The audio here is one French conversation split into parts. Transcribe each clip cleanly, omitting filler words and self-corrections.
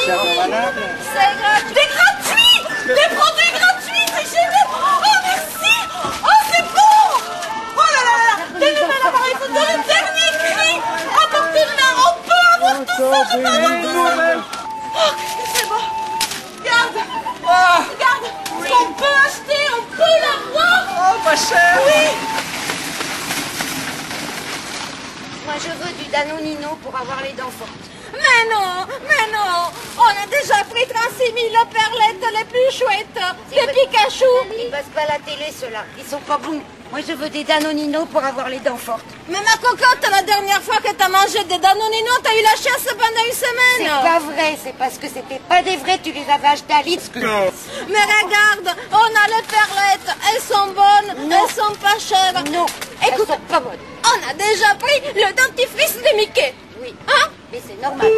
C'est gratuit. Des gratuits. Des produits gratuits, c'est génial. Oh, merci. Oh, c'est bon. Oh là là là. Des nouvelles appareils photo, le dernier cri. Apportez-le, on peut avoir tout ça, je peux avoir tout ça. Oh, qu'est-ce que c'est bon. Regarde. Regarde. Ce qu'on peut acheter, on peut l'avoir. Oh, pas cher. Oui. Moi, je veux du Danonino pour avoir les dents fortes. Mais non. On a déjà pris 36 000 perlettes les plus chouettes. Des Pikachu. Ils passent pas à la télé, ceux-là. Ils sont pas bons. Moi, je veux des Danonino pour avoir les dents fortes. Mais ma cocotte, la dernière fois que t'as mangé des Danonino, t'as eu la chiasse pendant une semaine. C'est pas vrai, c'est parce que c'était pas des vrais, tu les avais achetés à Lidl. Mais regarde, on a les perlettes, elles sont bonnes, Non. elles sont pas chères. Non, Écoute, elles sont pas bonnes. on a déjà pris le dentifrice de Mickey. Oui, Hein? mais c'est normal.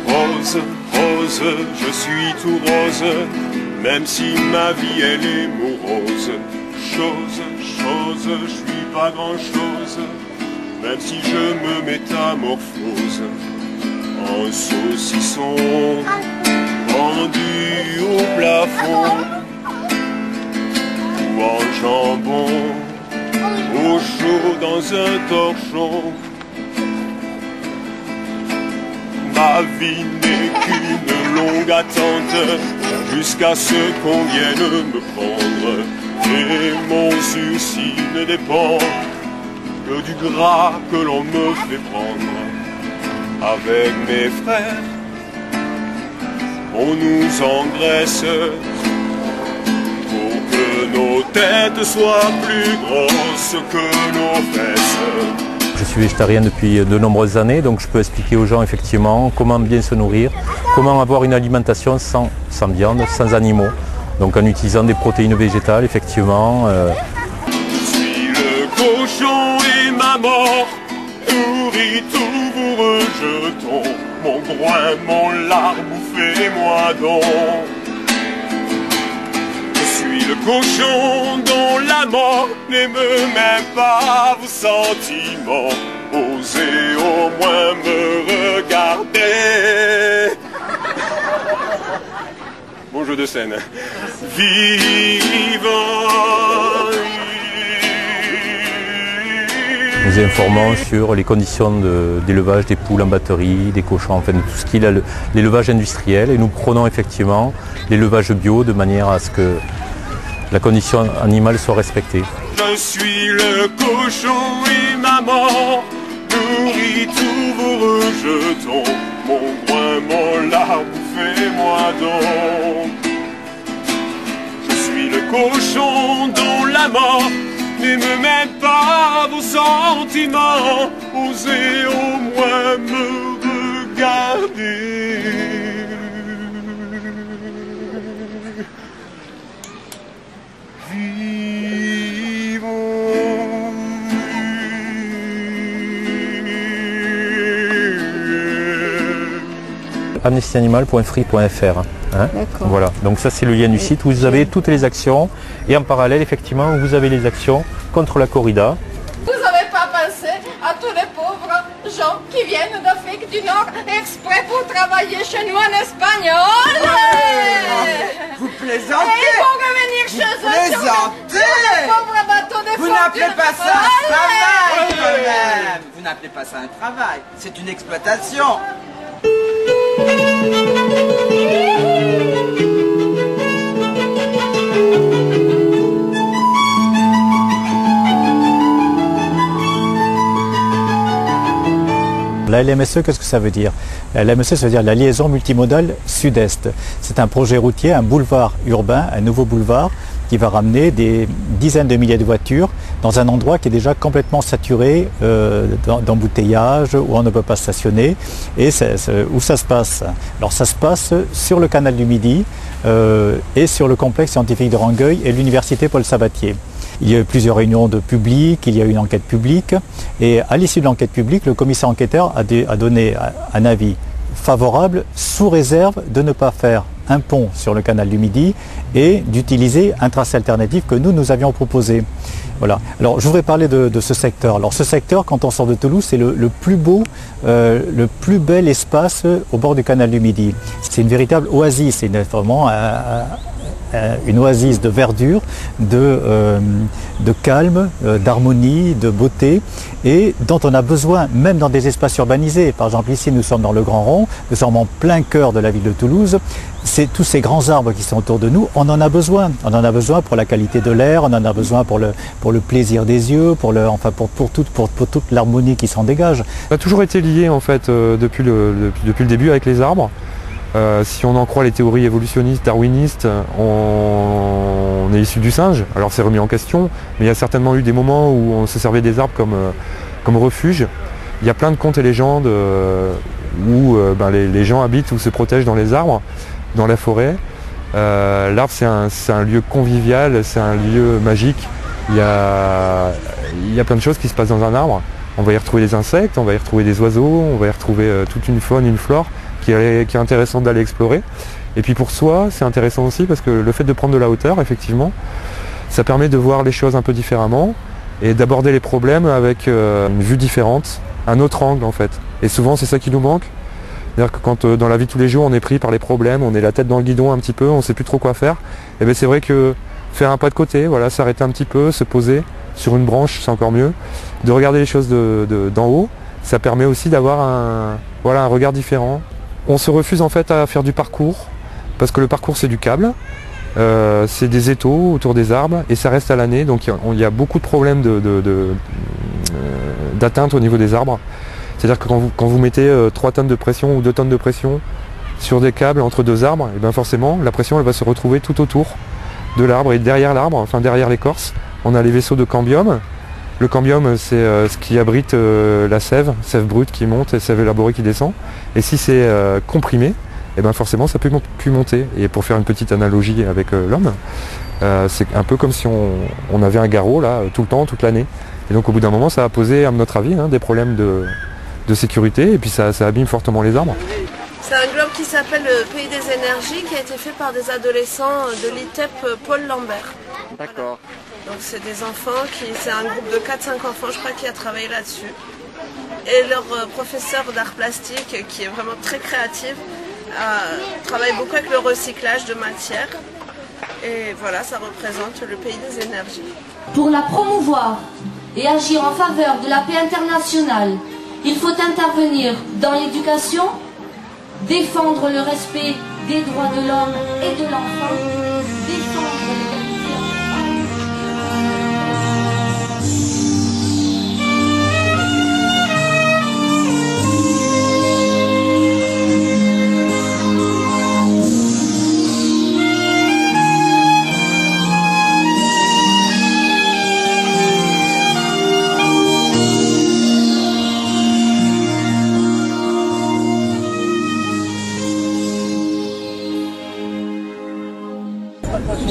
Rose, rose, je suis tout rose, même si ma vie elle est morose. Chose, je suis pas grand chose, même si je me métamorphose en saucisson pendu au plafond ou en jambon au chaud dans un torchon. Ma vie n'est qu'une longue attente jusqu'à ce qu'on vienne me prendre. Et mon souci ne dépend que du gras que l'on me fait prendre. Avec mes frères, on nous engraisse pour que nos têtes soient plus grosses que nos fesses. Je suis végétarien depuis de nombreuses années, donc je peux expliquer aux gens effectivement comment bien se nourrir, comment avoir une alimentation sans viande, sans animaux, donc en utilisant des protéines végétales effectivement. Je suis le cochon et ma mort, nourris tout vos rejetons, mon groin, mon lard, bouffez-moi donc. Je suis le cochon dont la mort n'aime même pas vos sentiments. Osez au moins me regarder. Bon jeu de scène. Vivant. Nous informons sur les conditions d'élevage des poules en batterie, des cochons, enfin de tout ce qui est l'élevage industriel, et nous prenons effectivement l'élevage bio de manière à ce que la condition animale soit respectée. Je suis le cochon et maman, nourris tous vos rejetons, mon groin, mon lard, bouffez-moi donc. Je suis le cochon dont la mort n'aime même pas vos sentiments, osez au moins me regarder. amnestyanimal.free.fr. Hein, voilà, donc ça c'est le lien du site où vous avez toutes les actions et en parallèle effectivement vous avez les actions contre la corrida. Vous n'avez pas pensé à tous les pauvres gens qui viennent d'Afrique du Nord exprès pour travailler chez nous en Espagne. Vous Et plaisantez. ils vont revenir chez eux sur plaisantez. les pauvres bateaux de Vous fortune. n'appelez pas ça un travail quand même. Vous n'appelez pas ça un travail, c'est une exploitation. La LMSE, qu'est-ce que ça veut dire? La LMSE, ça veut dire la liaison multimodale sud-est. C'est un projet routier, un boulevard urbain, un nouveau boulevard qui va ramener des dizaines de milliers de voitures dans un endroit qui est déjà complètement saturé d'embouteillages, où on ne peut pas stationner. Et où ça se passe? Alors ça se passe sur le canal du Midi et sur le complexe scientifique de Rangueil et l'université Paul Sabatier. Il y a eu plusieurs réunions de public, il y a eu une enquête publique et à l'issue de l'enquête publique, le commissaire enquêteur a donné un avis favorable sous réserve de ne pas faire un pont sur le canal du Midi et d'utiliser un tracé alternatif que nous avions proposé. Voilà. Alors je voudrais parler de ce secteur. Alors ce secteur, quand on sort de Toulouse, c'est le plus beau, le plus bel espace au bord du canal du Midi. C'est une véritable oasis, c'est vraiment une oasis de verdure, de calme, d'harmonie, de beauté et dont on a besoin même dans des espaces urbanisés. Par exemple ici nous sommes dans le Grand Rond, nous sommes en plein cœur de la ville de Toulouse. C'est tous ces grands arbres qui sont autour de nous, on en a besoin. On en a besoin pour la qualité de l'air, on en a besoin pour le plaisir des yeux, pour toute l'harmonie qui s'en dégage. On a toujours été lié en fait depuis le début avec les arbres. Si on en croit les théories évolutionnistes, darwinistes, on est issu du singe. Alors c'est remis en question, mais il y a certainement eu des moments où on se servait des arbres comme refuge. Il y a plein de contes et légendes où les gens habitent ou se protègent dans les arbres, dans la forêt. L'arbre c'est un lieu convivial, c'est un lieu magique. Il y a plein de choses qui se passent dans un arbre. On va y retrouver des insectes, on va y retrouver des oiseaux, on va y retrouver toute une faune, une flore qui est intéressant d'aller explorer. Et puis pour soi, c'est intéressant aussi parce que le fait de prendre de la hauteur, effectivement, ça permet de voir les choses un peu différemment et d'aborder les problèmes avec une vue différente, un autre angle en fait. Et souvent c'est ça qui nous manque. C'est-à-dire que quand dans la vie de tous les jours on est pris par les problèmes, on est la tête dans le guidon un petit peu, on ne sait plus trop quoi faire, et bien c'est vrai que faire un pas de côté, voilà, s'arrêter un petit peu, se poser sur une branche, c'est encore mieux. De regarder les choses d'en haut, ça permet aussi d'avoir un regard différent. On se refuse en fait à faire du parcours, parce que le parcours c'est du câble, c'est des étaux autour des arbres, et ça reste à l'année, donc il y a beaucoup de problèmes d'atteinte au niveau des arbres. C'est-à-dire que quand vous mettez 3 tonnes de pression ou 2 tonnes de pression sur des câbles entre 2 arbres, et bien forcément la pression elle va se retrouver tout autour de l'arbre et derrière l'arbre, enfin derrière l'écorce, on a les vaisseaux de cambium. Le cambium c'est ce qui abrite la sève brute qui monte et sève élaborée qui descend. Et si c'est comprimé, et bien forcément ça peut plus monter. Et pour faire une petite analogie avec l'homme, c'est un peu comme si on avait un garrot là tout le temps, toute l'année. Et donc au bout d'un moment ça a posé à notre avis des problèmes de sécurité et puis ça abîme fortement les arbres. C'est un globe qui s'appelle le Pays des Énergies qui a été fait par des adolescents de l'ITEP Paul Lambert. D'accord. Donc c'est des enfants, c'est un groupe de 4-5 enfants je crois qui a travaillé là-dessus. Et leur professeur d'art plastique qui est vraiment très créatif travaille beaucoup avec le recyclage de matière. Et voilà, ça représente le Pays des Énergies. Pour la promouvoir et agir en faveur de la paix internationale, il faut intervenir dans l'éducation, défendre le respect des droits de l'homme et de l'enfant, défendre l'égalité.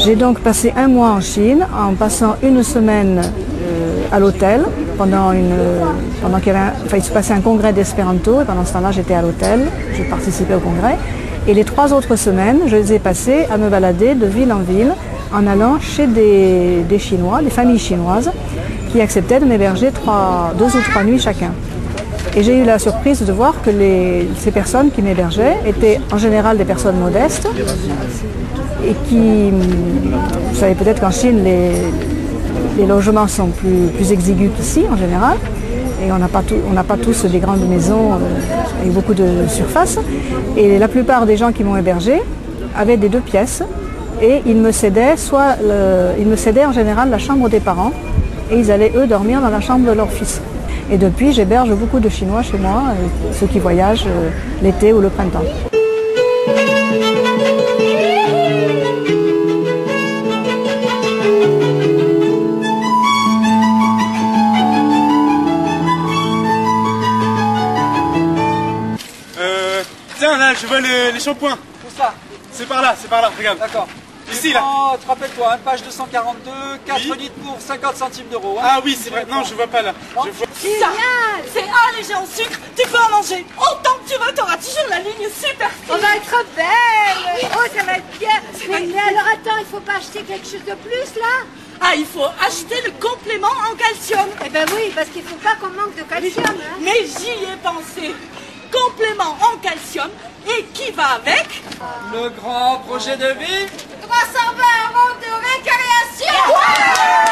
J'ai donc passé un mois en Chine en passant une semaine à l'hôtel il se passait un congrès d'espéranto et pendant ce temps-là j'étais à l'hôtel, je participais au congrès et les 3 autres semaines je les ai passées à me balader de ville en ville en allant chez des Chinois, des familles chinoises qui acceptaient de m'héberger 2 ou 3 nuits chacun. Et j'ai eu la surprise de voir que ces personnes qui m'hébergeaient étaient en général des personnes modestes et qui, vous savez peut-être qu'en Chine, les logements sont plus exigus qu'ici en général. Et on n'a pas tous des grandes maisons avec beaucoup de surface. Et la plupart des gens qui m'ont hébergé avaient des 2 pièces et ils me cédaient en général la chambre des parents et ils allaient eux dormir dans la chambre de leur fils. Et depuis, j'héberge beaucoup de Chinois chez moi, ceux qui voyagent l'été ou le printemps. Tiens, là, je vois les shampoings. Où ça? C'est par là, regarde. D'accord. Ici, là. Tu rappelles-toi, page 242, 4 litres pour 50 centimes d'euros. Hein. Ah oui, c'est vrai. Non, je vois pas là. C'est allégé en sucre, tu peux en manger autant que tu veux, t'auras toujours la ligne super fine. On va être belle. Oh, ça va attends, il faut pas acheter quelque chose de plus là? Ah, il faut acheter le complément en calcium. Eh ben oui, parce qu'il faut pas qu'on manque de calcium. Hein. Mais j'y ai pensé. Complément en calcium et qui va avec? Le grand projet de vie. 320 € de récréation.